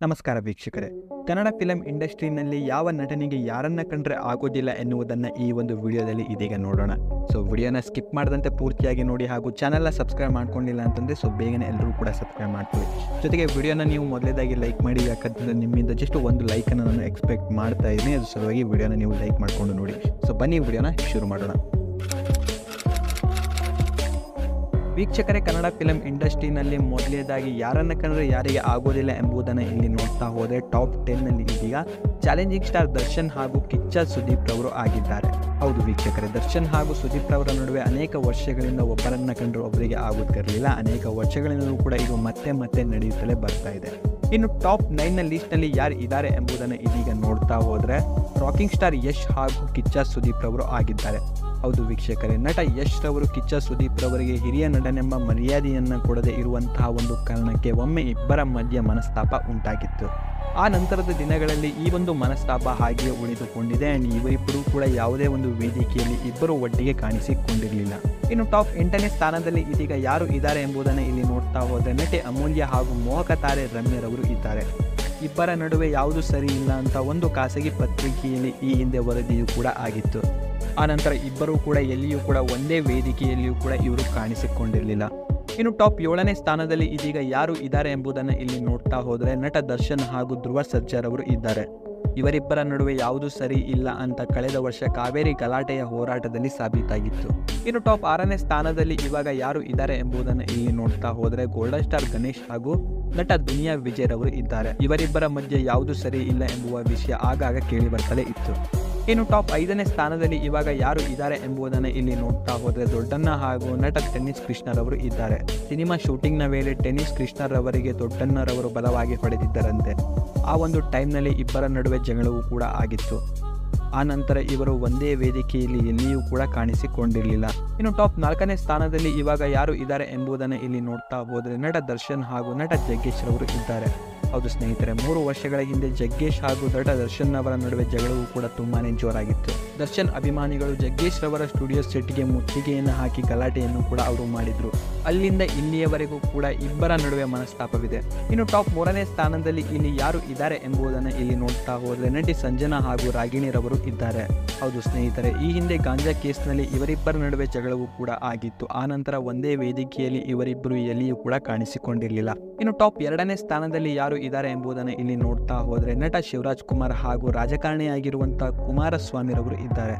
ನಮಸ್ಕಾರ ವೀಕ್ಷಕರೇ, ಕನ್ನಡ ಫಿಲಂ ಇಂಡಸ್ಟ್ರಿನಲ್ಲಿ ಯಾವ ನಟನಿಗೆ ಯಾರನ್ನ ಕಂಡ್ರೆ ಆಗೋದಿಲ್ಲ ಎನ್ನುವುದನ್ನು ಈ ಒಂದು ವಿಡಿಯೋದಲ್ಲಿ ಇದೀಗ ನೋಡೋಣ. ಸೊ ವಿಡಿಯೋನ ಸ್ಕಿಪ್ ಮಾಡದಂತೆ ಪೂರ್ತಿಯಾಗಿ ನೋಡಿ, ಹಾಗೂ ಚಾನಲ್ನ ಸಬ್ಸ್ಕ್ರೈಬ್ ಮಾಡ್ಕೊಂಡಿಲ್ಲ ಅಂತಂದರೆ ಬೇಗನೆ ಎಲ್ಲರೂ ಕೂಡ ಸಬ್ಸ್ಕ್ರೈಬ್ ಮಾಡ್ಕೊಳ್ಳಿ. ಜೊತೆಗೆ ವಿಡಿಯೋನ ನೀವು ಮೊದಲೇದಾಗಿ ಲೈಕ್ ಮಾಡಿ, ಯಾಕಂದರೆ ನಿಮ್ಮಿಂದ ಜಸ್ಟ್ ಒಂದು ಲೈಕನ್ನು ನಾನು ಎಕ್ಸ್ಪೆಕ್ಟ್ ಮಾಡ್ತಾ ಇದ್ದೀನಿ. ಅದು ಸಲುವಾಗಿ ವಿಡಿಯೋನ ನೀವು ಲೈಕ್ ಮಾಡಿಕೊಂಡು ನೋಡಿ. ಸೊ ಬನ್ನಿ ವಿಡಿಯೋನ ಶುರು ಮಾಡೋಣ. ವೀಕ್ಷಕರೇ, ಕನ್ನಡ ಫಿಲಂ ಇಂಡಸ್ಟ್ರಿನಲ್ಲಿ ಮೊದಲೇದಾಗಿ ಯಾರನ್ನ ಕಂಡ್ರೆ ಯಾರಿಗೆ ಆಗೋದಿಲ್ಲ ಎಂಬುದನ್ನು ಇಲ್ಲಿ ನೋಡ್ತಾ ಹೋದರೆ ಟಾಪ್ 10ನಲ್ಲಿ ಇದೀಗ ಚಾಲೆಂಜಿಂಗ್ ಸ್ಟಾರ್ ದರ್ಶನ್ ಹಾಗೂ ಕಿಚ್ಚ ಸುದೀಪ್ ರವರು ಆಗಿದ್ದಾರೆ. ಹೌದು ವೀಕ್ಷಕರೇ, ದರ್ಶನ್ ಹಾಗೂ ಸುದೀಪ್ ರವರ ನಡುವೆ ಅನೇಕ ವರ್ಷಗಳಿಂದ ಒಬ್ಬರನ್ನ ಕಂಡ್ರೆ ಒಬ್ಬರಿಗೆ ಆಗುತ್ತಿರಲಿಲ್ಲ. ಅನೇಕ ವರ್ಷಗಳಿಂದಲೂ ಕೂಡ ಇದು ಮತ್ತೆ ನಡೆಯುತ್ತಲೇ ಬರ್ತಾ ಇದೆ. ಇನ್ನು ಟಾಪ್ 9ನ ಲಿಸ್ಟ್ನಲ್ಲಿ ಯಾರು ಇದ್ದಾರೆ ಎಂಬುದನ್ನು ಇದೀಗ ನೋಡ್ತಾ ಹೋದರೆ ರಾಕಿಂಗ್ ಸ್ಟಾರ್ ಯಶ್ ಹಾಗೂ ಕಿಚ್ಚ ಸುದೀಪ್ ರವರು ಆಗಿದ್ದಾರೆ. ಹೌದು ವೀಕ್ಷಕರೇ, ನಟ ಯಶ್ ರವರು ಕಿಚ್ಚ ಸುದೀಪ್ ರವರಿಗೆ ಹಿರಿಯ ನಟನೆಂಬ ಮರ್ಯಾದೆಯನ್ನು ಕೊಡದೇ ಇರುವಂತಹ ಒಂದು ಕಾರಣಕ್ಕೆ ಒಮ್ಮೆ ಇಬ್ಬರ ಮಧ್ಯೆ ಮನಸ್ತಾಪ ಉಂಟಾಗಿತ್ತು. ಆ ನಂತರದ ದಿನಗಳಲ್ಲಿ ಈ ಒಂದು ಮನಸ್ತಾಪ ಹಾಗೆಯೇ ಉಳಿದುಕೊಂಡಿದೆ. ಆ್ಯಂಡ್ ಇವರಿಬ್ಬರು ಕೂಡ ಯಾವುದೇ ಒಂದು ವೇದಿಕೆಯಲ್ಲಿ ಇಬ್ಬರು ಒಟ್ಟಿಗೆ ಕಾಣಿಸಿಕೊಂಡಿರಲಿಲ್ಲ. ಇನ್ನು ಟಾಪ್ 8ನೇ ಸ್ಥಾನದಲ್ಲಿ ಇದೀಗ ಯಾರು ಇದ್ದಾರೆ ಎಂಬುದನ್ನು ಇಲ್ಲಿ ನೋಡ್ತಾ ಹೋದರೆ ನಟಿ ಅಮೂಲ್ಯ ಹಾಗೂ ಮೋಹಕ ತಾರೆ ರಮ್ಯರವರು ಇದ್ದಾರೆ. ಇಬ್ಬರ ನಡುವೆ ಯಾವುದು ಸರಿ ಇಲ್ಲ ಅಂತ ಒಂದು ಖಾಸಗಿ ಪತ್ರಿಕೆಯಲ್ಲಿ ಈ ಹಿಂದೆ ವರದಿಯೂ ಕೂಡ ಆಗಿತ್ತು. ಆನಂತರ ಇಬ್ಬರೂ ಕೂಡ ಎಲ್ಲಿಯೂ ಕೂಡ ಒಂದೇ ವೇದಿಕೆಯಲ್ಲಿಯೂ ಕೂಡ ಇವರು ಕಾಣಿಸಿಕೊಂಡಿರಲಿಲ್ಲ. ಇನ್ನು ಟಾಪ್ 7ನೇ ಸ್ಥಾನದಲ್ಲಿ ಇದೀಗ ಯಾರು ಇದ್ದಾರೆ ಎಂಬುದನ್ನು ಇಲ್ಲಿ ನೋಡ್ತಾ ಹೋದರೆ ನಟ ದರ್ಶನ್ ಹಾಗೂ ಧ್ರುವ ಸರ್ಜಾ ರವರು ಇದ್ದಾರೆ. ಇವರಿಬ್ಬರ ನಡುವೆ ಯಾವುದು ಸರಿ ಇಲ್ಲ ಅಂತ ಕಳೆದ ವರ್ಷ ಕಾವೇರಿ ಗಲಾಟೆಯ ಹೋರಾಟದಲ್ಲಿ ಸಾಬೀತಾಗಿತ್ತು. ಇನ್ನು ಟಾಪ್ 6ನೇ ಸ್ಥಾನದಲ್ಲಿ ಇವಾಗ ಯಾರು ಇದ್ದಾರೆ ಎಂಬುದನ್ನು ಇಲ್ಲಿ ನೋಡ್ತಾ ಹೋದರೆ ಗೋಲ್ಡನ್ ಸ್ಟಾರ್ ಗಣೇಶ್ ಹಾಗೂ ನಟ ದುನಿಯಾ ವಿಜಯ್ ರವರು ಇದ್ದಾರೆ. ಇವರಿಬ್ಬರ ಮಧ್ಯೆ ಯಾವುದು ಸರಿ ಇಲ್ಲ ಎಂಬುವ ವಿಷಯ ಆಗಾಗ ಕೇಳಿ ಬರ್ತಲೇ ಇತ್ತು. ಇನ್ನು ಟಾಪ್ 5ನೇ ಸ್ಥಾನದಲ್ಲಿ ಇವಾಗ ಯಾರು ಇದ್ದಾರೆ ಎಂಬುದನ್ನು ಇಲ್ಲಿ ನೋಡ್ತಾ ಹೋದರೆ ದೊಡ್ಡಣ್ಣ ಹಾಗೂ ನಟ ಟೆನ್ನಿಸ್ ಕೃಷ್ಣರವರು ಇದ್ದಾರೆ. ಸಿನಿಮಾ ಶೂಟಿಂಗ್ನ ವೇಳೆ ಟೆನ್ನಿಸ್ ಕೃಷ್ಣರವರಿಗೆ ದೊಡ್ಡಣ್ಣರವರು ಬಲವಾಗಿ ಹೊಡೆದಿದ್ದರಂತೆ. ಆ ಒಂದು ಟೈಮ್ನಲ್ಲಿ ಇಬ್ಬರ ನಡುವೆ ಜಗಳವೂ ಕೂಡ ಆಗಿತ್ತು. ಆ ನಂತರ ಇವರು ಒಂದೇ ವೇದಿಕೆಯಲ್ಲಿ ಎಲ್ಲಿಯೂ ಕೂಡ ಕಾಣಿಸಿಕೊಂಡಿರಲಿಲ್ಲ. ಇನ್ನು ಟಾಪ್ 4ನೇ ಸ್ಥಾನದಲ್ಲಿ ಇವಾಗ ಯಾರು ಇದ್ದಾರೆ ಎಂಬುದನ್ನು ಇಲ್ಲಿ ನೋಡ್ತಾ ಹೋದರೆ ನಟ ದರ್ಶನ್ ಹಾಗೂ ನಟ ಜಗ್ಗೇಶ್ ರವರು ಇದ್ದಾರೆ. ಹೌದು ಸ್ನೇಹಿತರೆ, 3 ವರ್ಷಗಳ ಹಿಂದೆ ಜಗ್ಗೇಶ್ ಹಾಗೂ ನಟ ದರ್ಶನ್ ಅವರ ನಡುವೆ ಜಗಳವೂ ಕೂಡ ತುಂಬಾನೇ ಜೋರಾಗಿತ್ತು. ದರ್ಶನ್ ಅಭಿಮಾನಿಗಳು ಜಗ್ಗೇಶ್ ರವರ ಸ್ಟುಡಿಯೋ ಸೆಟ್ಗೆ ಮುತ್ತಿಗೆಯನ್ನು ಹಾಕಿ ಗಲಾಟೆಯನ್ನು ಕೂಡ ಅವರು ಮಾಡಿದ್ರು. ಅಲ್ಲಿಂದ ಇಲ್ಲಿಯವರೆಗೂ ಕೂಡ ಇಬ್ಬರ ನಡುವೆ ಮನಸ್ತಾಪವಿದೆ. ಇನ್ನು ಟಾಪ್ 3ನೇ ಸ್ಥಾನದಲ್ಲಿ ಇಲ್ಲಿ ಯಾರು ಇದ್ದಾರೆ ಎಂಬುದನ್ನು ಇಲ್ಲಿ ನೋಡ್ತಾ ಹೋದರೆ ನಟಿ ಸಂಜನಾ ಹಾಗೂ ರಾಗಿಣಿ ರವರು ಇದ್ದಾರೆ. ಹೌದು ಸ್ನೇಹಿತರೆ, ಈ ಹಿಂದೆ ಗಾಂಜಾ ಕೇಸ್ನಲ್ಲಿ ಇವರಿಬ್ಬರ ನಡುವೆ ಜಗಳವೂ ಕೂಡ ಆಗಿತ್ತು. ಆ ನಂತರ ಒಂದೇ ವೇದಿಕೆಯಲ್ಲಿ ಇವರಿಬ್ಬರು ಎಲ್ಲಿಯೂ ಕೂಡ ಕಾಣಿಸಿಕೊಂಡಿರಲಿಲ್ಲ. ಇನ್ನು ಟಾಪ್ 2ನೇ ಸ್ಥಾನದಲ್ಲಿ ಯಾರು ಇದ್ದಾರೆ ಎಂಬುದನ್ನು ಇಲ್ಲಿ ನೋಡ್ತಾ ಹೋದರೆ ನಟ ಶಿವರಾಜ್ ಕುಮಾರ್ ಹಾಗೂ ರಾಜಕಾರಣಿಯಾಗಿರುವಂತಹ ಕುಮಾರಸ್ವಾಮಿ ರವರು ಇದ್ದಾರೆ.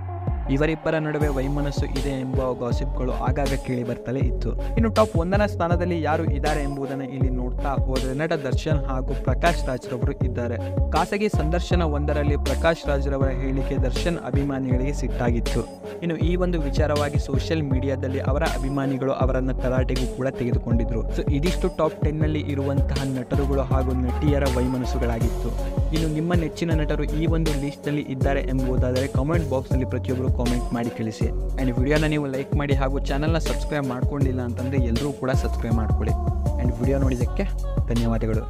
ಇವರಿಬ್ಬರ ನಡುವೆ ವೈಮನಸ್ಸು ಇದೆ ಎಂಬ ಗಾಸಿಪ್ಗಳು ಆಗಾಗ ಕೇಳಿ ಬರ್ತಲೇ ಇತ್ತು. ಇನ್ನು ಟಾಪ್ 1ನ ಸ್ಥಾನದಲ್ಲಿ ಯಾರು ಇದ್ದಾರೆ ಎಂಬುದನ್ನು ಇಲ್ಲಿ ನೋಡ್ತಾ ಹೋದರೆ ನಟ ದರ್ಶನ್ ಹಾಗೂ ಪ್ರಕಾಶ್ ರಾಜ್ ರವರು ಇದ್ದಾರೆ. ಖಾಸಗಿ ಸಂದರ್ಶನ ಒಂದರಲ್ಲಿ ಪ್ರಕಾಶ್ ರಾಜ್ ರವರ ಹೇಳಿಕೆ ದರ್ಶನ್ ಅಭಿಮಾನಿಗಳಿಗೆ ಸಿಟ್ಟಾಗಿತ್ತು. ಇನ್ನು ಈ ಒಂದು ವಿಚಾರವಾಗಿ ಸೋಷಿಯಲ್ ಮೀಡಿಯಾದಲ್ಲಿ ಅವರ ಅಭಿಮಾನಿಗಳು ಅವರನ್ನು ತರಾಟೆಗೂ ಕೂಡ ತೆಗೆದುಕೊಂಡಿದ್ರು. ಸೊ ಇದಿಷ್ಟು ಟಾಪ್ 10ನಲ್ಲಿ ಇರುವಂತಹ ನಟರುಗಳು ಹಾಗೂ ನಟಿಯರ ವೈಮನಸ್ಸುಗಳಾಗಿತ್ತು. ಇನ್ನು ನಿಮ್ಮ ನೆಚ್ಚಿನ ನಟರು ಈ ಒಂದು ಲಿಸ್ಟ್ನಲ್ಲಿ ಇದ್ದಾರೆ ಎಂಬುದಾದರೆ ಕಾಮೆಂಟ್ ಬಾಕ್ಸ್ನಲ್ಲಿ ಪ್ರತಿಯೊಬ್ಬರು ಕಾಮೆಂಟ್ ಮಾಡಿ ತಿಳಿಸಿ. ಆ್ಯಂಡ್ ವಿಡಿಯೋನ ನೀವು ಲೈಕ್ ಮಾಡಿ ಹಾಗೂ ಚಾನಲ್ನ ಸಬ್ಸ್ಕ್ರೈಬ್ ಮಾಡ್ಕೊಂಡಿಲ್ಲ ಅಂತಂದರೆ ಎಲ್ಲರೂ ಕೂಡ ಸಬ್ಸ್ಕ್ರೈಬ್ ಮಾಡ್ಕೊಳ್ಳಿ. ಆ್ಯಂಡ್ ವಿಡಿಯೋ ನೋಡಿದ್ದಕ್ಕೆ ಧನ್ಯವಾದಗಳು.